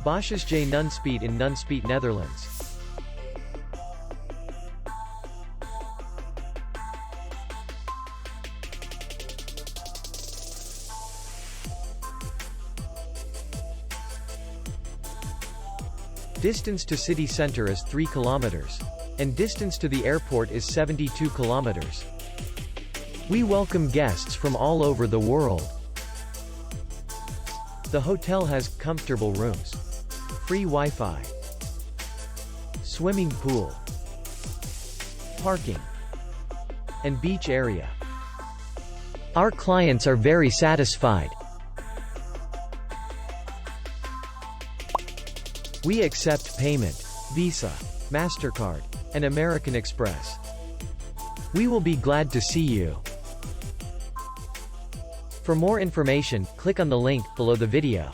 Boshuisje Nunspeet in Nunspeet, Netherlands. Distance to city center is 3 kilometers. And distance to the airport is 72 kilometers. We welcome guests from all over the world. The hotel has comfortable rooms, free Wi-Fi, swimming pool, parking, and beach area. Our clients are very satisfied. We accept payment, Visa, MasterCard, and American Express. We will be glad to see you. For more information, click on the link below the video.